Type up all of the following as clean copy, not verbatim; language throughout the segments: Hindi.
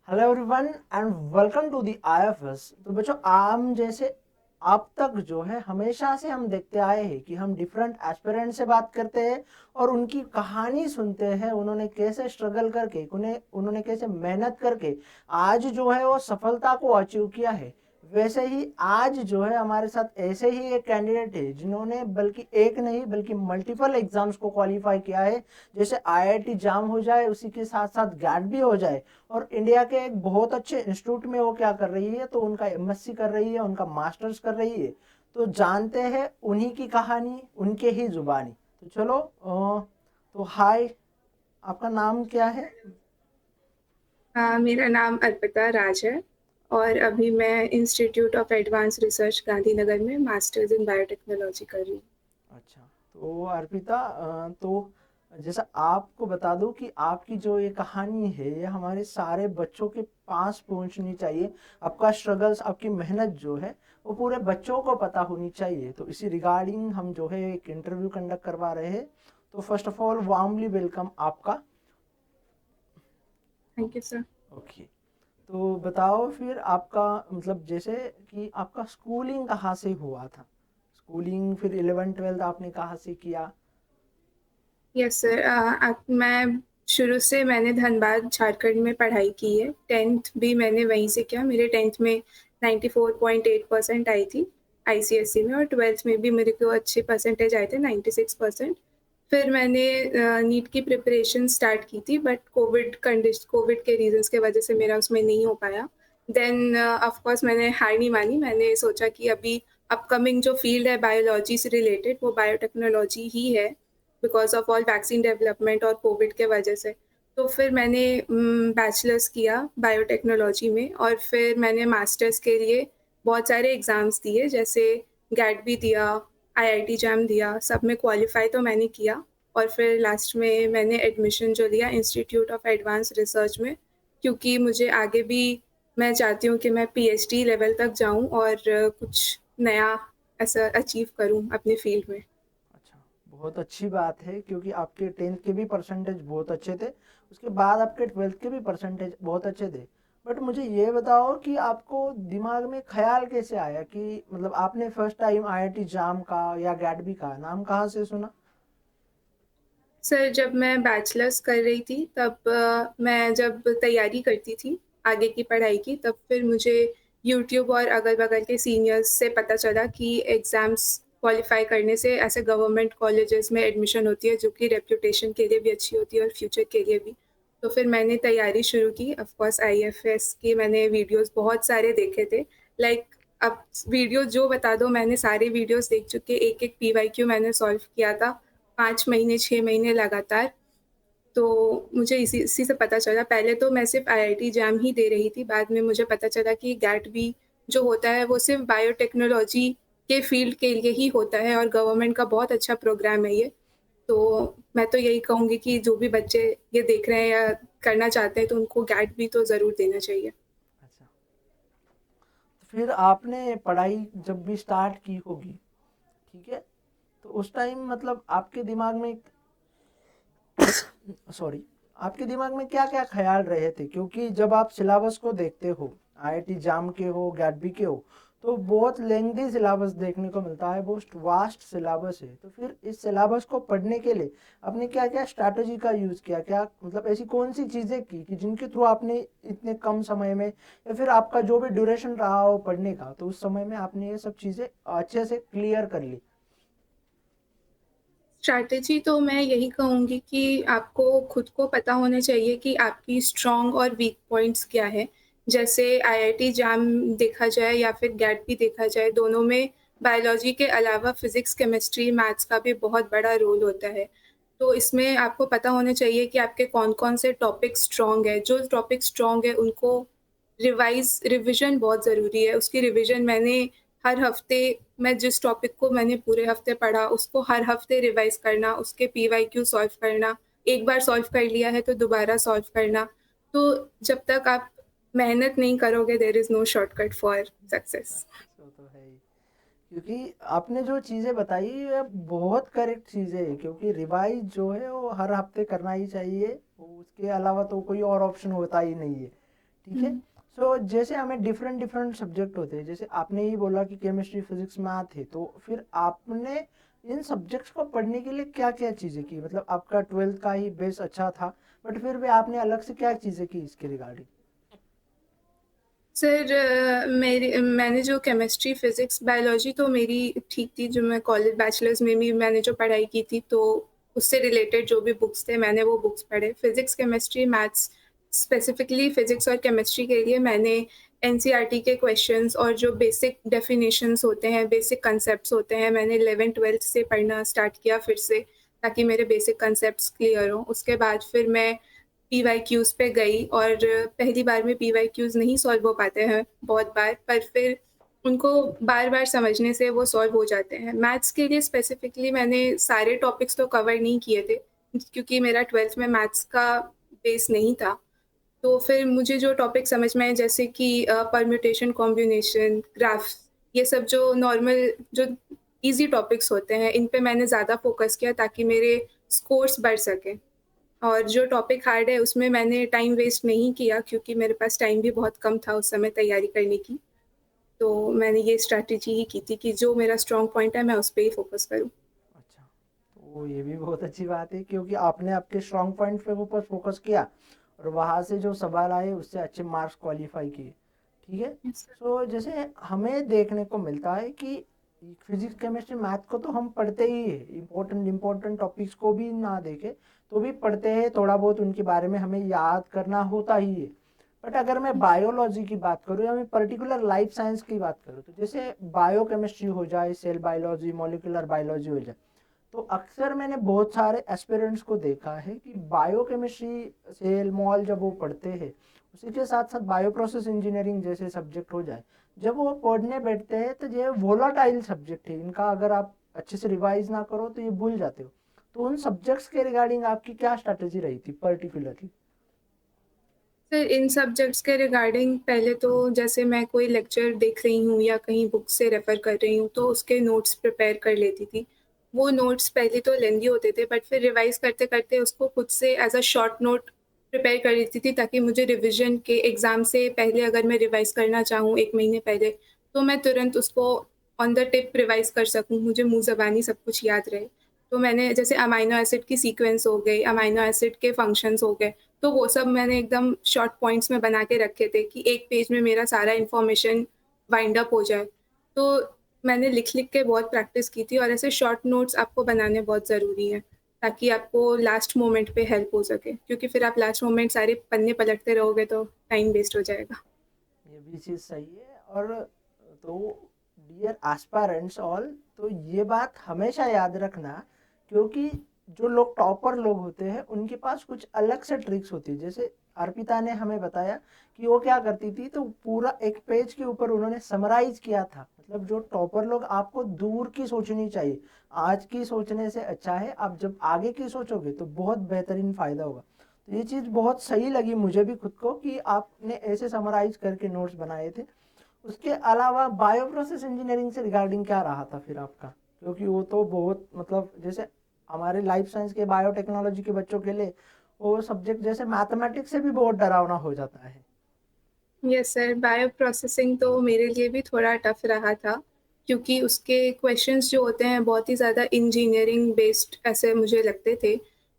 Hello everyone and welcome to the IFS. तो बच्चों, आम जैसे अब तक जो है हमेशा से हम देखते आए हैं कि हम डिफरेंट एस्पिरेंट से बात करते हैं और उनकी कहानी सुनते हैं। उन्होंने कैसे स्ट्रगल करके उन्होंने कैसे मेहनत करके आज जो है वो सफलता को अचीव किया है। वैसे ही आज जो है हमारे साथ ऐसे ही एक कैंडिडेट है जिन्होंने बल्कि एक नहीं बल्कि मल्टीपल एग्जाम्स को क्वालिफाई किया है। जैसे आईआईटी जाम हो जाए, उसी के साथ साथ गैट भी हो जाए, और इंडिया के एक बहुत अच्छे इंस्टीट्यूट में वो क्या कर रही है, तो उनका एमएससी कर रही है, उनका मास्टर्स कर रही है। तो जानते हैं उन्हीं की कहानी, उनके ही जुबानी। तो चलो तो हाय, आपका नाम क्या है? मेरा नाम अर्पिता राज है और अभी मैं institute of advance research Gandhinagar में मास्टर्स इन बायोटेक्नोलॉजी कर रही हूँ। अच्छा, तो अर्पिता, तो जैसा आपको बता दूं कि आपकी जो ये कहानी है ये हमारे सारे बच्चों के पास पहुंचनी चाहिए। आपका स्ट्रगल्स, आपकी मेहनत जो है वो पूरे बच्चों को पता होनी चाहिए। तो इसी रिगार्डिंग हम जो है एक इंटरव्यू कंडक्ट करवा रहे हैं। तो first of all warmly welcome आपका। Thank you sir. ओके, तो बताओ फिर आपका मतलब जैसे कि आपका स्कूलिंग कहाँ से हुआ था? स्कूलिंग फिर 11th 12th आपने कहाँ से किया? Yes sir. मैं शुरू से मैंने धनबाद झारखंड में पढ़ाई की है। टेंथ भी मैंने वहीं से किया। मेरे टेंथ में 94.8% आई थी आईसीएसई में, और ट्वेल्थ में भी मेरे को अच्छे परसेंटेज आए थे, 96%। फिर मैंने नीट की प्रिपरेशन स्टार्ट की थी, बट कोविड के रीजंस के वजह से मेरा उसमें नहीं हो पाया। देन ऑफ कोर्स मैंने हार नहीं मानी। मैंने सोचा कि अभी अपकमिंग जो फील्ड है बायोलॉजी से रिलेटेड, वो बायोटेक्नोलॉजी ही है, because of all vaccine development और कोविड के वजह से। तो फिर मैंने बैचलर्स किया बायोटेक्नोलॉजी में, और फिर मैंने मास्टर्स के लिए बहुत सारे एग्ज़ाम्स दिए, जैसे गैट भी दिया, आईआईटी जैम दिया, सब में क्वालिफाई तो मैंने किया। और फिर लास्ट में मैंने एडमिशन जो लिया इंस्टीट्यूट ऑफ एडवांस रिसर्च में, क्योंकि मुझे आगे भी मैं चाहती हूँ कि मैं पीएचडी लेवल तक जाऊँ और कुछ नया ऐसा अचीव करूँ अपने फील्ड में। अच्छा, बहुत अच्छी बात है क्योंकि आपके 10th के भी परसेंटेज बहुत अच्छे थे। उसके बाद आपके 12th के भी परसेंटेज बहुत अच्छे थे। बट मुझे ये बताओ कि आपको दिमाग में ख्याल कैसे आया कि मतलब आपने फर्स्ट टाइम आईआईटी जाम का या गैडबी का नाम कहाँ से सुना? सर, जब मैं बैचलर्स कर रही थी तब मैं जब तैयारी करती थी आगे की पढ़ाई की, तब फिर मुझे यूट्यूब और अगल बगल के सीनियर्स से पता चला कि एग्ज़ाम्स क्वालिफाई करने से ऐसे गवर्नमेंट कॉलेजेस में एडमिशन होती है, जो कि रेपुटेशन के लिए भी अच्छी होती है और फ्यूचर के लिए भी। तो फिर मैंने तैयारी शुरू की। ऑफ कोर्स आईएफएस के मैंने वीडियोस बहुत सारे देखे थे। लाइक, अब वीडियो जो बता दो, मैंने सारे वीडियोस देख चुके, एक एक पीवाईक्यू मैंने सॉल्व किया था 5 महीने 6 महीने लगातार। तो मुझे इसी इसी से पता चला। पहले तो मैं सिर्फ आईआईटी जैम ही दे रही थी, बाद में मुझे पता चला कि गैट भी जो होता है वो सिर्फ बायोटेक्नोलॉजी के फील्ड के लिए ही होता है, और गवर्नमेंट का बहुत अच्छा प्रोग्राम है ये। तो मैं तो यही कहूँगी कि जो भी बच्चे ये देख रहे हैं या करना चाहते हैं, तो उनको गैट भी तो ज़रूर देना चाहिए। अच्छा, तो फिर आपने पढ़ाई जब भी स्टार्ट की होगी, ठीक है, तो उस टाइम मतलब आपके दिमाग में सॉरी, आपके दिमाग में क्या क्या ख्याल रहे थे? क्योंकि जब आप सिलेबस को देखते हो, आईआईटी जाम के हो, गैटबी के हो, तो बहुत लेंथी सिलेबस देखने को मिलता है, बहुत वास्ट सिलेबस है। तो फिर इस सिलेबस को पढ़ने के लिए आपने क्या क्या स्ट्रैटेजी का यूज़ किया? क्या मतलब ऐसी कौन सी चीज़ें की कि जिनके थ्रू आपने इतने कम समय में, या फिर आपका जो भी ड्यूरेशन रहा हो पढ़ने का, तो उस समय में आपने ये सब चीज़ें अच्छे से क्लियर कर ली? स्ट्रैटेजी तो मैं यही कहूँगी कि आपको खुद को पता होना चाहिए कि आपकी स्ट्रॉन्ग और वीक पॉइंट्स क्या है। जैसे आईआईटी जैम देखा जाए या फिर गैट भी देखा जाए, दोनों में बायोलॉजी के अलावा फिजिक्स, केमिस्ट्री, मैथ्स का भी बहुत बड़ा रोल होता है। तो इसमें आपको पता होना चाहिए कि आपके कौन-कौन से टॉपिक स्ट्रॉन्ग है। जो टॉपिक स्ट्रॉन्ग है उनको रिविज़न बहुत ज़रूरी है। उसकी रिविज़न मैंने हर हफ्ते, मैं जिस टॉपिक को मैंने पूरे हफ्ते पढ़ा, उसको हर हफ्ते रिवाइज़ करना, उसके पीवाईक्यू सॉल्व करना। एक बार सॉल्व कर लिया है तो दोबारा सॉल्व करना। तो जब तक आप मेहनत नहीं करोगे, there is no shortcut for success. वो तो है ही, क्योंकि आपने जो चीज़ें बताई ये बहुत करेक्ट चीज़ें हैं, क्योंकि रिवाइज जो है वो हर हफ्ते करना ही चाहिए। वो उसके अलावा तो कोई और ऑप्शन होता ही नहीं है। ठीक है। सो जैसे हमें डिफरेंट डिफरेंट सब्जेक्ट होते हैं, जैसे आपने ही बोला कि केमिस्ट्री फिजिक्स मैथ है, तो फिर आपने इन सब्जेक्ट्स को पढ़ने के लिए क्या क्या चीज़ें की? मतलब आपका ट्वेल्थ का ही बेस अच्छा था, बट फिर भी आपने अलग से क्या चीज़ें की इसके रिगार्डिंग? सर मैंने जो केमिस्ट्री फिजिक्स बायोलॉजी तो मेरी ठीक थी, जो मैं कॉलेज बैचलर्स में भी मैंने जो पढ़ाई की थी तो उससे रिलेटेड जो भी बुक्स थे मैंने वो बुक्स पढ़े। Physics chemistry maths, specifically physics और केमिस्ट्री के लिए मैंने एनसीईआरटी के क्वेश्चंस और जो बेसिक डेफिनेशंस होते हैं, बेसिक कंसेप्ट्स होते हैं, मैंने 11th-12th से पढ़ना स्टार्ट किया फिर से, ताकि मेरे बेसिक कंसेप्ट्स क्लियर हों। उसके बाद फिर मैं पीवाईक्यूज पे गई, और पहली बार में पीवाईक्यूज नहीं सॉल्व हो पाते हैं बहुत बार, पर फिर उनको बार बार समझने से वो सॉल्व हो जाते हैं। मैथ्स के लिए स्पेसिफिकली मैंने सारे टॉपिक्स तो कवर नहीं किए थे, क्योंकि मेरा 12th में मैथ्स का बेस नहीं था। तो फिर मुझे जो टॉपिक समझ में आए, जैसे कि परम्यूटेशन, कॉम्बिनेशन, ग्राफ्स, ये सब जो नॉर्मल जो इजी टॉपिक्स होते हैं, इन पे मैंने ज़्यादा फोकस किया ताकि मेरे स्कोर्स बढ़ सके। और जो टॉपिक हार्ड है उसमें मैंने टाइम वेस्ट नहीं किया, क्योंकि मेरे पास टाइम भी बहुत कम था उस समय तैयारी करने की। तो मैंने ये स्ट्रैटेजी ही की थी कि जो मेरा स्ट्रॉन्ग पॉइंट है मैं उस पे ही फोकस करूँ। अच्छा, तो ये भी बहुत अच्छी बात है, क्योंकि आपने आपके स्ट्रॉन्ग पॉइंट पे ऊपर फोकस किया और वहाँ से जो सवाल आए उससे अच्छे मार्क्स क्वालिफाई किए। ठीक है। Yes sir. सो जैसे हमें देखने को मिलता है कि फिजिक्स केमिस्ट्री मैथ को तो हम पढ़ते ही है, इम्पोर्टेंट इम्पोर्टेंट टॉपिक्स को भी ना देखे तो भी पढ़ते हैं, थोड़ा बहुत उनके बारे में हमें याद करना होता ही है। बट अगर मैं बायोलॉजी की बात करूँ या मैं पर्टिकुलर लाइफ साइंस की बात करूँ, तो जैसे बायोकेमिस्ट्री हो जाए, सेल बायोलॉजी, मॉलिक्यूलर बायोलॉजी हो जाए, तो अक्सर मैंने बहुत सारे एस्पिरेंट्स को देखा है कि बायोकेमिस्ट्री, सेल मॉल जब वो पढ़ते हैं, उसी के साथ साथ बायो प्रोसेस इंजीनियरिंग जैसे सब्जेक्ट हो जाए, जब वो पढ़ने बैठते हैं तो ये वोलाटाइल सब्जेक्ट है, इनका अगर आप अच्छे से रिवाइज ना करो तो ये भूल जाते हो। तो उन सब्जेक्ट्स के रिगार्डिंग आपकी क्या स्ट्रैटेजी रही थी पर्टिकुलरली? सर इन सब्जेक्ट्स के रिगार्डिंग पहले तो जैसे मैं कोई लेक्चर देख रही हूँ या कहीं बुक से रेफर कर रही हूँ तो उसके नोट्स प्रिपेयर कर लेती थी। वो नोट्स पहले तो लेंदी होते थे, बट फिर रिवाइज करते करते उसको खुद से as a short note prepare कर लेती थी, ताकि मुझे रिविजन के एग्जाम से पहले अगर मैं रिवाइज करना चाहूँ 1 महीने पहले, तो मैं तुरंत उसको ऑन द टिप रिवाइज कर सकूँ, मुझे मुँह ज़बानी सब कुछ याद रहे। तो मैंने जैसे अमाइनो एसिड की सीक्वेंस हो गई, अमाइनो एसिड के फंक्शंस हो गए, तो वो सब मैंने एकदम शॉर्ट पॉइंट्स में बना के रखे थे कि एक पेज में मेरा सारा इन्फॉर्मेशन वाइंड अप हो जाए। तो मैंने लिख-लिख के बहुत प्रैक्टिस की थी, और ऐसे शॉर्ट नोट्स आपको बनाने बहुत ज़रूरी हैं, ताकि आपको लास्ट मोमेंट पे हेल्प हो सके, क्योंकि फिर आप लास्ट मोमेंट सारे पन्ने पलटते रहोगे तो टाइम वेस्ट हो जाएगा। ये भी चीज़ सही है। और तो डियर एस्पायरेंट्स ऑल, तो ये बात हमेशा याद रखना, क्योंकि जो लोग टॉपर लोग होते हैं उनके पास कुछ अलग से ट्रिक्स होती है। जैसे अर्पिता ने हमें बताया कि वो क्या करती थी, तो पूरा एक पेज के ऊपर उन्होंने समराइज किया था। मतलब जो टॉपर लोग, आपको दूर की सोचनी चाहिए, आज की सोचने से अच्छा है आप जब आगे की सोचोगे तो बहुत बेहतरीन फ़ायदा होगा। तो ये चीज़ बहुत सही लगी मुझे भी खुद को कि आपने ऐसे समराइज करके नोट्स बनाए थे। उसके अलावा बायो प्रोसेस इंजीनियरिंग से रिगार्डिंग क्या रहा था फिर आपका? क्योंकि वो तो बहुत, मतलब जैसे हमारे लाइफ साइंस के बायोटेक्नोलॉजी के बच्चों के लिए वो सब्जेक्ट जैसे मैथमेटिक्स से भी बहुत डरावना हो जाता है। यस सर, बायो प्रोसेसिंग तो मेरे लिए भी थोड़ा टफ रहा था, क्योंकि उसके क्वेश्चंस जो होते हैं बहुत ही ज़्यादा इंजीनियरिंग बेस्ड ऐसे मुझे लगते थे।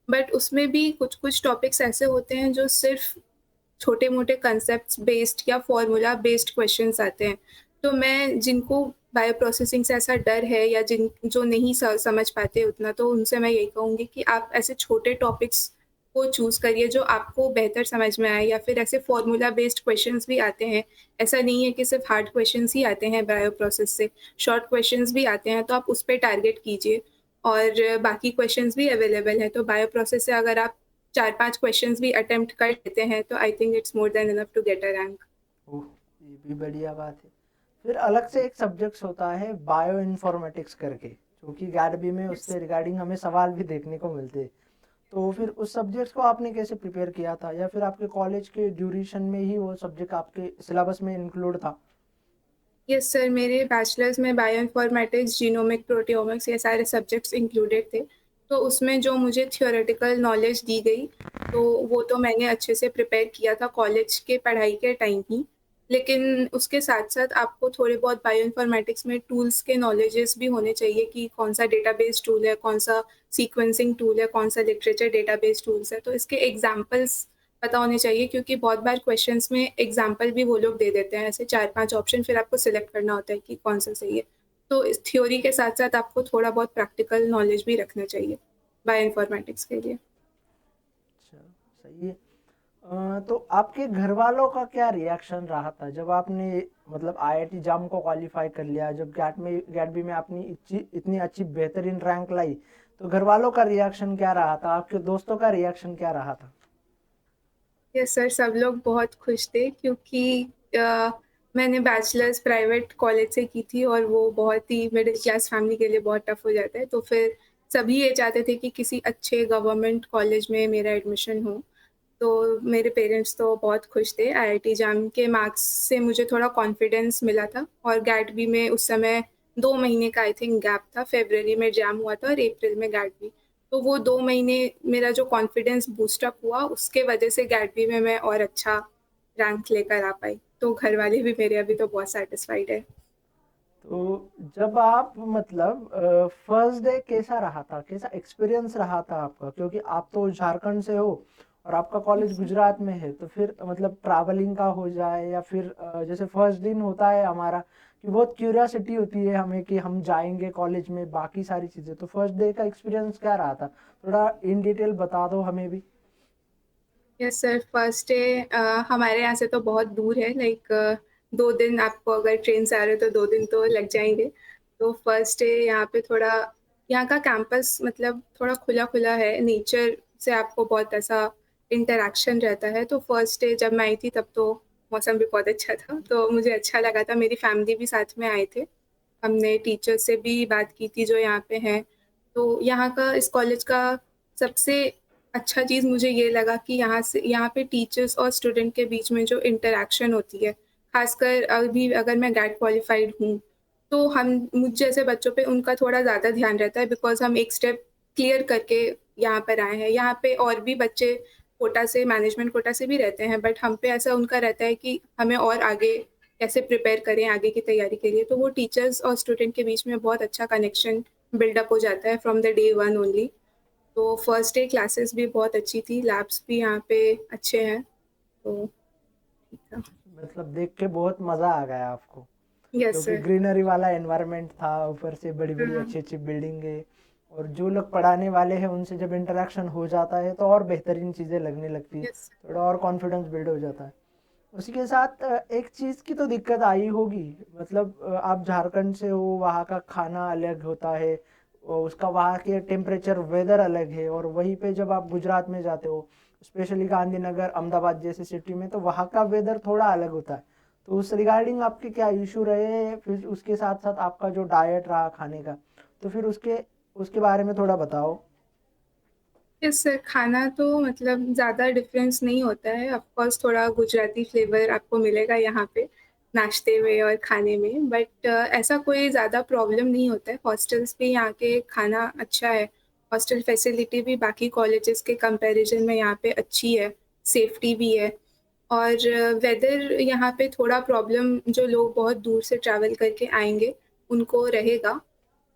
बट उसमें भी कुछ कुछ टॉपिक्स ऐसे होते हैं जो सिर्फ छोटे मोटे कंसेप्ट बेस्ड या फॉर्मूला बेस्ड क्वेश्चंस आते हैं। तो मैं जिनको बायो प्रोसेसिंग से ऐसा डर है, या जिन जो नहीं समझ पाते उतना, तो उनसे मैं यही कहूँगी कि आप ऐसे छोटे टॉपिक्स को चूज़ करिए जो आपको बेहतर समझ में आए, या फिर ऐसे फॉर्मूला बेस्ड क्वेश्चंस भी आते हैं। ऐसा नहीं है कि सिर्फ हार्ड क्वेश्चंस ही आते हैं बायो प्रोसेस से, शॉर्ट क्वेश्चंस भी आते हैं, तो आप उस पर टारगेट कीजिए। और बाकी क्वेश्चंस भी अवेलेबल हैं, तो बायो प्रोसेस से अगर आप 4-5 क्वेश्चंस भी अटेम्प्ट कर लेते हैं तो I think it's more than enough to get a rank. Oh, ये भी बढ़िया बात है। फिर अलग से एक सब्जेक्ट होता है बायो इन्फॉर्मेटिक्स करके, जो कि गैडबी में यस। उससे रिगार्डिंग हमें सवाल भी देखने को मिलते हैं। तो फिर उस सब्जेक्ट को आपने कैसे प्रिपेयर किया था, या फिर आपके कॉलेज के ड्यूरेशन में ही वो सब्जेक्ट आपके सिलेबस में इंक्लूड था? यस सर, मेरे बैचलर्स में बायो इन्फॉर्मेटिक्स, जीनोमिक, प्रोटियोमिक्स, ये सारे सब्जेक्ट्स इंक्लूडेड थे। तो उसमें जो मुझे थ्योरेटिकल नॉलेज दी गई, तो वो तो मैंने अच्छे से प्रिपेयर किया था कॉलेज के पढ़ाई के टाइम ही। लेकिन उसके साथ-साथ आपको थोड़े बहुत बायोइन्फॉर्मेटिक्स में टूल्स के नॉलेजेस भी होने चाहिए कि कौन-सा डेटाबेस टूल है, कौन-सा सीक्वेंसिंग टूल है, कौन-सा लिटरेचर डेटाबेस टूल्स है। तो इसके एग्ज़ाम्पल्स पता होने चाहिए, क्योंकि बहुत बार क्वेश्चंस में एग्ज़ाम्पल भी वो लोग दे देते हैं, ऐसे 4-5 ऑप्शन, फिर आपको सिलेक्ट करना होता है कि कौन-सा सही है। तो इस थ्योरी के साथ-साथ आपको थोड़ा बहुत प्रैक्टिकल नॉलेज भी रखना चाहिए बायोइन्फॉर्मेटिक्स के लिए। अच्छा, सही है। तो आपके घर वालों का क्या रिएक्शन रहा था जब आपने मतलब आईआईटी जाम को क्वालिफाई कर लिया, जब गैट बी में आपने इतनी अच्छी बेहतरीन रैंक लाई, तो घर वालों का रिएक्शन क्या रहा था, आपके दोस्तों का रिएक्शन क्या रहा था? यस सर, सब लोग बहुत खुश थे, क्योंकि अ, मैंने बैचलर्स प्राइवेट कॉलेज से की थी और वो बहुत ही मिडिल क्लास फैमिली के लिए बहुत टफ हो जाता है। तो फिर सभी ये चाहते थे कि किसी अच्छे गवर्नमेंट कॉलेज में मेरा एडमिशन हो। तो मेरे पेरेंट्स तो बहुत खुश थे। आईआईटी जाम के मार्क्स से मुझे थोड़ा कॉन्फिडेंस मिला था, और गैट बी में उस समय 2 महीने का आई थिंक गैप था। फ़रवरी में जाम हुआ था और अप्रैल में गैट बी। तो वो 2 महीने मेरा जो कॉन्फिडेंस बूस्ट अप हुआ, उसके वजह से गैट बी में मैं और अच्छा रैंक लेकर आ पाई। तो घर वाले भी मेरे अभी तो बहुत सैटिस्फाइड है। तो जब आप मतलब फर्स्ट डे कैसा रहा था, कैसा एक्सपीरियंस रहा था आपका, क्योंकि आप तो झारखंड से हो और आपका कॉलेज गुजरात में है, तो फिर मतलब ट्रैवलिंग का हो जाए या फिर जैसे फर्स्ट दिन होता है हमारा कि बहुत क्यूरियोसिटी होती है हमें कि हम जाएंगे कॉलेज में, बाकी सारी चीज़ें, तो फर्स्ट डे का एक्सपीरियंस क्या रहा था, थोड़ा इन डिटेल बता दो हमें भी। यस सर, फर्स्ट डे हमारे यहाँ से तो बहुत दूर है, लाइक 2 दिन आपको अगर ट्रेन से आ रहे हो तो 2 दिन तो लग जाएँगे। तो फर्स्ट डे यहाँ पे थोड़ा, यहाँ का कैंपस मतलब थोड़ा खुला-खुला है, नेचर से आपको बहुत ऐसा इंटरैक्शन रहता है। तो फर्स्ट डे जब मैं आई थी तब तो मौसम भी बहुत अच्छा था, तो मुझे अच्छा लगा था। मेरी फैमिली भी साथ में आए थे। हमने टीचर से भी बात की थी जो यहाँ पे हैं। तो यहाँ का, इस कॉलेज का सबसे अच्छा चीज़ मुझे ये लगा कि यहाँ पे टीचर्स और स्टूडेंट के बीच में जो इंटरैक्शन होती है, ख़ासकर अभी अगर मैं गैट क्वालिफ़ाइड हूँ, तो हम मुझ जैसे बच्चों पे उनका थोड़ा ज़्यादा ध्यान रहता है, बिकॉज़ हम एक स्टेप क्लियर करके यहाँ पर आए हैं। यहाँ पे और भी बच्चे कोटा से, मैनेजमेंट कोटा से भी रहते हैं, बट हम पे ऐसा उनका रहता है कि हमें और आगे कैसे प्रिपेयर करें आगे की तैयारी के लिए। तो वो टीचर्स और स्टूडेंट के बीच में बहुत अच्छा कनेक्शन बिल्डअप हो जाता है from the day one only. तो फर्स्ट डे क्लासेस भी बहुत अच्छी थी, लैब्स भी यहाँ पे अच्छे हैं, तो ठीक था। मतलब देख के बहुत मज़ा आ गया आपको, यस क्योंकि सर। ग्रीनरी वाला एनवायरनमेंट था, ऊपर से बड़ी बड़ी हाँ, अच्छी अच्छी बिल्डिंगें, और जो लोग पढ़ाने वाले हैं उनसे जब इंटरेक्शन हो जाता है तो और बेहतरीन चीज़ें लगने लगती है, यस। थोड़ा और कॉन्फिडेंस बिल्ड हो जाता है। उसी के साथ एक चीज़ की तो दिक्कत आई होगी, मतलब आप झारखंड से हो, वहाँ का खाना अलग होता है, उसका वहाँ के टेम्परेचर वेदर अलग है, और वहीं पे जब आप गुजरात में जाते हो, स्पेशली गांधीनगर अहमदाबाद जैसे सिटी में, तो वहाँ का वेदर थोड़ा अलग होता है। तो उस रिगार्डिंग आपके क्या इशू रहे, फिर उसके साथ साथ आपका जो डाइट रहा खाने का, तो फिर उसके उसके बारे में थोड़ा बताओ। यस सर, खाना तो मतलब ज़्यादा डिफरेंस नहीं होता है। ऑफ कोर्स थोड़ा गुजराती फ्लेवर आपको मिलेगा यहाँ पे नाश्ते में और खाने में, बट ऐसा कोई ज़्यादा प्रॉब्लम नहीं होता है। हॉस्टल्स भी यहाँ के खाना अच्छा है। हॉस्टल फैसिलिटी भी बाकी कॉलेजेस के कंपैरिजन में यहाँ पे अच्छी है, सेफ्टी भी है। और वेदर यहाँ पे थोड़ा प्रॉब्लम, जो लोग बहुत दूर से ट्रैवल करके आएँगे, उनको रहेगा।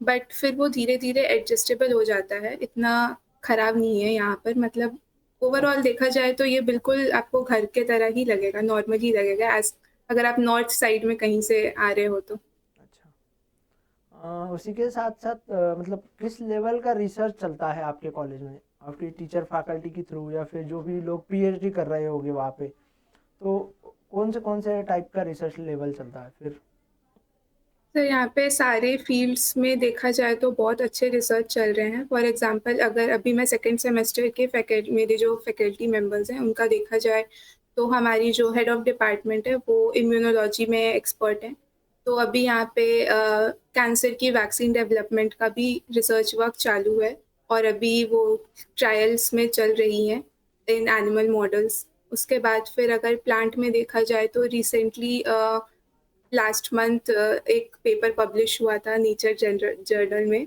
बट फिर वो धीरे-धीरे एडजस्टेबल हो जाता है, इतना खराब नहीं है यहाँ पर। मतलब ओवरऑल देखा जाए तो ये बिल्कुल आपको घर के तरह ही लगेगा, नॉर्मल ही लगेगा, एज़ अगर आप नॉर्थ साइड में कहीं से आ रहे हो तो। अच्छा। उसी के साथ साथ मतलब किस लेवल का रिसर्च चलता है आपके कॉलेज में, आपकी टीचर फैकल्टी के थ्रू, या फिर जो भी लोग पीएचडी कर रहे होंगे वहाँ पे, तो कौन से टाइप का रिसर्च लेवल चलता है फिर? तो यहाँ पे सारे फील्ड्स में देखा जाए तो बहुत अच्छे रिसर्च चल रहे हैं। फॉर एग्ज़ाम्पल अगर अभी मैं सेकंड सेमेस्टर के मेरे जो फैकल्टी मेंबर्स हैं उनका देखा जाए, तो हमारी जो हेड ऑफ़ डिपार्टमेंट है वो इम्यूनोलॉजी में एक्सपर्ट हैं। तो अभी यहाँ पे कैंसर की वैक्सीन डेवलपमेंट का भी रिसर्च वर्क चालू है, और अभी वो ट्रायल्स में चल रही हैं इन एनिमल मॉडल्स। उसके बाद फिर अगर प्लांट में देखा जाए तो रिसेंटली लास्ट मंथ एक पेपर पब्लिश हुआ था नेचर जर्नल में,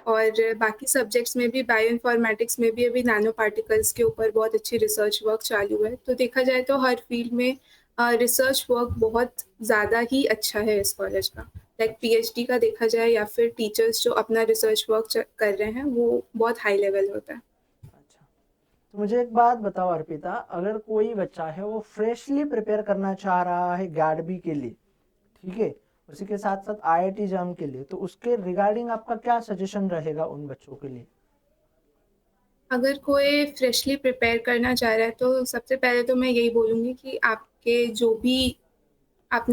और बाकी सब्जेक्ट्स में भी बायो इन्फॉर्मेटिक्स में भी अभी नैनो पार्टिकल्स के ऊपर बहुत अच्छी रिसर्च वर्क चालू है। तो देखा जाए तो हर फील्ड में रिसर्च वर्क बहुत ज़्यादा ही अच्छा है इस कॉलेज का। लाइक पीएचडी का देखा जाए या फिर टीचर्स जो अपना रिसर्च वर्क कर रहे हैं वो बहुत हाई लेवल होता है। अच्छा, तो मुझे एक बात बताओ अर्पिता, अगर कोई बच्चा है वो फ्रेशली प्रिपेयर करना चाह रहा है गैडबी के लिए, ठीक है, उसी के साथ साथ आईआईटी एग्जाम के लिए, तो उसके रिगार्डिंग आपका क्या सजेशन रहेगा उन बच्चों के लिए? अगर कोई फ्रेशली प्रिपेयर करना चाह रहा है तो सबसे पहले तो मैं यही बोलूँगी कि आपने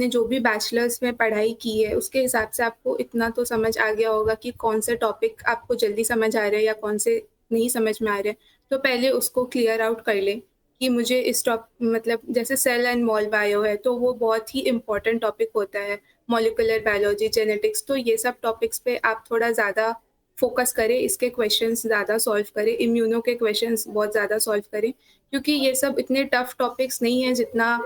जो भी बैचलर्स में पढ़ाई की है उसके हिसाब से आपको इतना तो समझ आ गया होगा कि कौन से टॉपिक आपको जल्दी समझ आ रहे हैं या कौन से नहीं समझ में आ रहे हैं। तो पहले उसको क्लियर आउट कर ले कि मुझे इस मतलब जैसे सेल एंड मॉल बायो है तो वो बहुत ही इम्पोर्टेंट टॉपिक होता है। मॉलिकुलर बायोलॉजी, जेनेटिक्स, तो ये सब टॉपिक्स पे आप थोड़ा ज़्यादा फोकस करें, इसके क्वेश्चंस ज़्यादा सॉल्व करें, इम्यूनो के क्वेश्चंस बहुत ज़्यादा सॉल्व करें, क्योंकि ये सब इतने टफ टॉपिक्स नहीं है जितना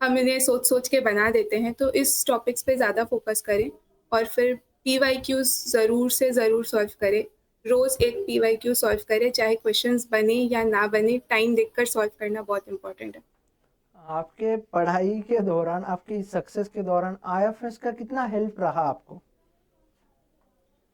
हम इन्हें सोच सोच के बना देते हैं। तो इस टॉपिक्स पे ज़्यादा फोकस करें और फिर पीवाईक्यूज ज़रूर से ज़रूर सॉल्व करें। रोज़ एक पीवाईक्यू सॉल्व करें, चाहे क्वेश्चंस बने या ना बने, टाइम देखकर सॉल्व करना बहुत इंपॉर्टेंट है। आपके पढ़ाई के दौरान, आपकी सक्सेस के दौरान आईएफएस का कितना हेल्प रहा आपको?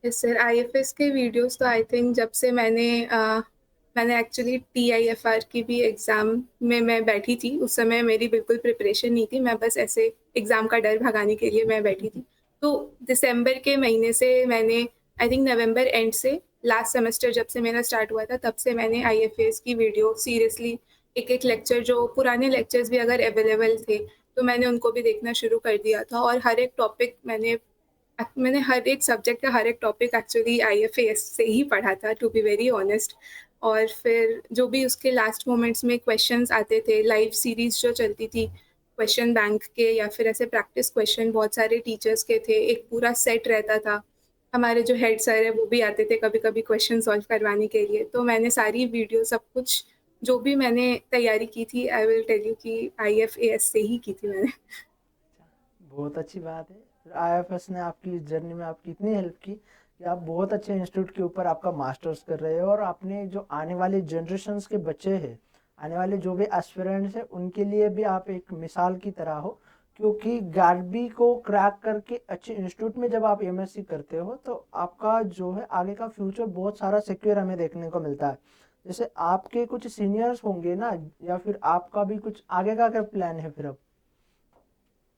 यस सर, आईएफएस के वीडियोस तो आई थिंक जब से मैंने एक्चुअली टीआईएफआर की भी एग्ज़ाम में मैं बैठी थी, उस समय मेरी बिल्कुल प्रिपरेशन नहीं थी, मैं बस ऐसे एग्ज़ाम का डर भगाने के लिए मैं बैठी थी। तो दिसंबर के महीने से मैंने, आई थिंक नवंबर एंड से, लास्ट सेमेस्टर जब से मेरा स्टार्ट हुआ था तब से मैंने आईएफएस की वीडियो सीरियसली एक एक लेक्चर, जो पुराने लेक्चर्स भी अगर अवेलेबल थे तो मैंने उनको भी देखना शुरू कर दिया था। और हर एक टॉपिक मैंने हर एक सब्जेक्ट का हर एक टॉपिक एक्चुअली आईएफएस से ही पढ़ा था, टू बी वेरी ऑनेस्ट। और फिर जो भी उसके लास्ट मोमेंट्स में क्वेश्चंस आते थे, लाइव सीरीज जो चलती थी क्वेश्चन बैंक के या फिर ऐसे प्रैक्टिस क्वेश्चन, बहुत सारे टीचर्स के थे, एक पूरा सेट रहता था। हमारे जो हेड सर है वो भी आते थे कभी कभी क्वेश्चन सॉल्व करवाने के लिए। तो मैंने सारी वीडियो सब कुछ जो भी मैंने तैयारी की थी, आई विल टेल यू कि आईएफएस से ही की थी मैंने। बहुत अच्छी बात है। आईएफएस ने आपकी जर्नी में आपकी इतनी हेल्प की कि आप बहुत अच्छे इंस्टीट्यूट के ऊपर आपका मास्टर्स कर रहे हो, और आपने जो आने वाले जनरेशन्स के बच्चे हैं, आने वाले जो भी एस्पिरेंट्स हैं, उनके लिए भी आप एक मिसाल की तरह हो। क्योंकि गार्बी को क्रैक करके अच्छे इंस्टीट्यूट में जब आप एमएससी करते हो तो आपका जो है आगे का फ्यूचर बहुत सारा सिक्योर हमें देखने को मिलता है। जैसे आपके कुछ सीनियर्स होंगे ना, या फिर आपका भी कुछ आगे का क्या प्लान है फिर अब?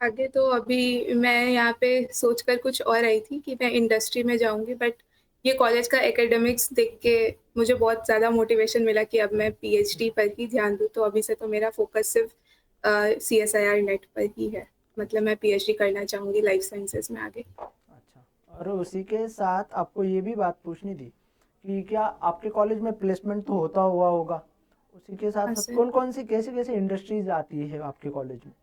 आगे तो अभी मैं यहाँ पे सोचकर कुछ और आई थी कि मैं इंडस्ट्री में जाऊंगी, बट ये कॉलेज का एकेडमिक्स देख के मुझे बहुत ज़्यादा मोटिवेशन मिला कि अब मैं पीएचडी पर ही ध्यान दूँ। तो अभी से तो मेरा फोकस सिर्फ सीएसआईआर नेट पर ही है। मतलब मैं पीएचडी करना चाहूँगी लाइफ साइंसेज में आगे। अच्छा, और उसी के साथ आपको ये भी बात पूछनी थी कि क्या आपके कॉलेज में प्लेसमेंट तो होता हुआ होगा, उसी के साथ हाँ साथ सर। कौन कौन सी कैसे कैसे इंडस्ट्रीज आती है आपके कॉलेज में?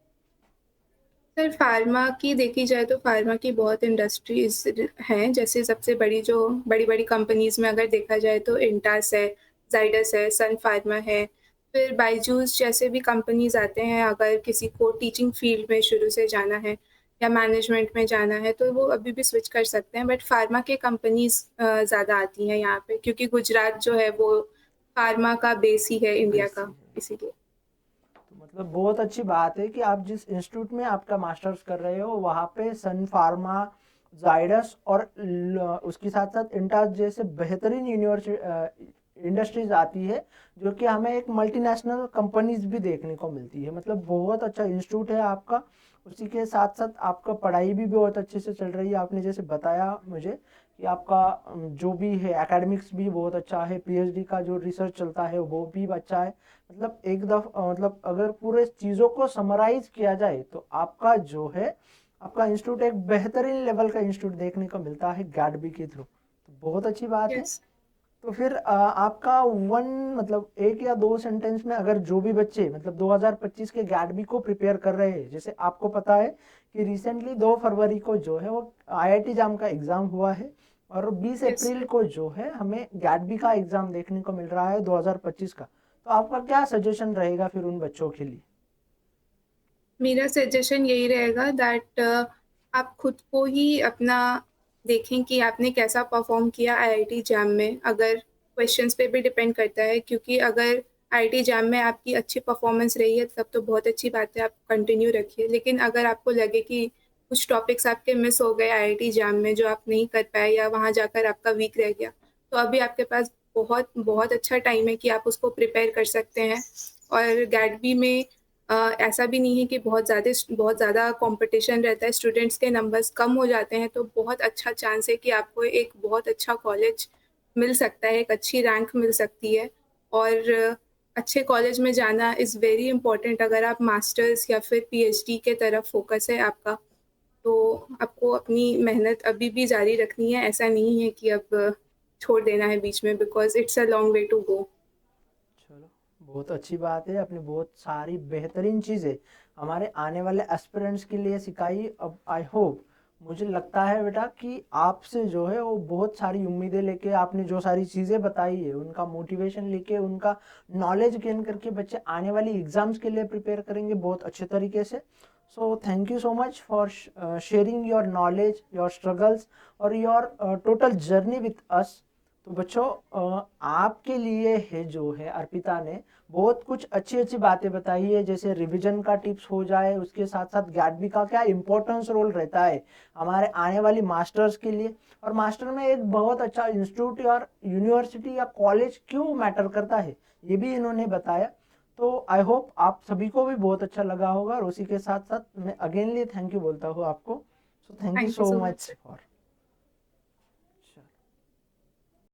सर फार्मा की देखी जाए तो फार्मा की बहुत इंडस्ट्रीज हैं। जैसे सबसे बड़ी जो बड़ी बड़ी कंपनीज में अगर देखा जाए तो इंटास है, जाइडस है, सन फार्मा है। फिर बायजूस जैसे भी कंपनीज आते हैं, अगर किसी को टीचिंग फील्ड में शुरू से जाना है या मैनेजमेंट में जाना है तो वो अभी भी स्विच कर सकते हैं। बट फार्मा के कंपनीज ज़्यादा आती हैं यहाँ पे, क्योंकि गुजरात जो है वो फार्मा का बेस ही है इंडिया वैसी का, है। इसीलिए। तो मतलब बहुत अच्छी बात है कि आप जिस इंस्टीट्यूट में आपका मास्टर्स कर रहे हो वहाँ पे सन फार्मा, जाइडस और उसके साथ साथ इंटास जैसे बेहतरीन यूनिवर्सिटी इंडस्ट्रीज आती है, जो कि हमें एक मल्टीनेशनल कंपनीज भी देखने को मिलती है। मतलब बहुत अच्छा इंस्टीट्यूट है आपका। उसी के साथ साथ आपका पढ़ाई भी बहुत अच्छे से चल रही है। आपने जैसे बताया मुझे कि आपका जो भी है एकेडमिक्स भी बहुत अच्छा है, पीएचडी का जो रिसर्च चलता है वो भी अच्छा है। मतलब एक दफा, मतलब अगर पूरे चीज़ों को समराइज किया जाए तो आपका जो है, आपका इंस्टीट्यूट एक बेहतरीन लेवल का इंस्टीट्यूट देखने को मिलता है गैडबी के थ्रू, तो बहुत अच्छी बात है। यस। तो फिर आपका वन, मतलब एक या दो सेंटेंस में अगर जो भी बच्चे मतलब 2025 के गैडबी को प्रिपेयर कर रहे हैं, जैसे आपको पता है कि रिसेंटली 2 फरवरी को जो है वो आईआईटी जाम का एग्ज़ाम हुआ है, और 20 यस अप्रैल को जो है हमें गैडबी का एग्ज़ाम देखने को मिल रहा है 2025 का। तो आपका क्या सजेशन रहेगा फिर उन बच्चों के लिए? मेरा सजेशन यही रहेगा दैट आप खुद को ही अपना देखें कि आपने कैसा परफॉर्म किया आईआईटी जैम में। अगर क्वेश्चंस पे भी डिपेंड करता है, क्योंकि अगर आईआईटी जैम में आपकी अच्छी परफॉर्मेंस रही है तब तो बहुत अच्छी बात है, आप कंटिन्यू रखिए। लेकिन अगर आपको लगे कि कुछ टॉपिक्स आपके मिस हो गए आईआईटी जैम में जो आप नहीं कर पाए, या वहाँ जाकर आपका वीक रह गया, तो अभी आपके पास बहुत बहुत अच्छा टाइम है कि आप उसको प्रिपेयर कर सकते हैं। और गैडबी में ऐसा भी नहीं है कि बहुत ज़्यादा कंपटीशन रहता है, स्टूडेंट्स के नंबर्स कम हो जाते हैं, तो बहुत अच्छा चांस है कि आपको एक बहुत अच्छा कॉलेज मिल सकता है, एक अच्छी रैंक मिल सकती है। और अच्छे कॉलेज में जाना इज़ वेरी इंपॉर्टेंट। अगर आप मास्टर्स या फिर पीएचडी के तरफ फोकस है आपका, तो आपको अपनी मेहनत अभी भी जारी रखनी है। ऐसा नहीं है कि अब छोड़ देना है बीच में, because it's a long way to go. चलो, बहुत अच्छी बात है, आपने बहुत सारी बेहतरीन चीज़ें हमारे आने वाले एस्पिरेंट्स के लिए सिखाई। अब आई होप, मुझे लगता है बेटा कि आपसे जो है वो बहुत सारी उम्मीदें लेके आपने जो सारी चीज़ें बताई है उनका मोटिवेशन लेके, उनका नॉलेज गेन करके बच्चे आने वाली एग्जाम्स के लिए प्रिपेयर करेंगे बहुत अच्छे तरीके से। So thank you so much for sharing your knowledge, your struggles और your total journey with us. तो बच्चों, आपके लिए है जो है अर्पिता ने बहुत कुछ अच्छी अच्छी बातें बताई है, जैसे रिवीजन का टिप्स हो जाए, उसके साथ साथ गैडबी का क्या इंपॉर्टेंस रोल रहता है हमारे आने वाली मास्टर्स के लिए, और मास्टर में एक बहुत अच्छा इंस्टीट्यूट या यूनिवर्सिटी या कॉलेज क्यों मैटर करता है, ये भी इन्होंने बताया। तो आई होप आप सभी को भी बहुत अच्छा लगा होगा, और उसी के साथ साथ मैं अगेनली थैंक यू बोलता हूँ आपको। सो thank you thank you so so much much. For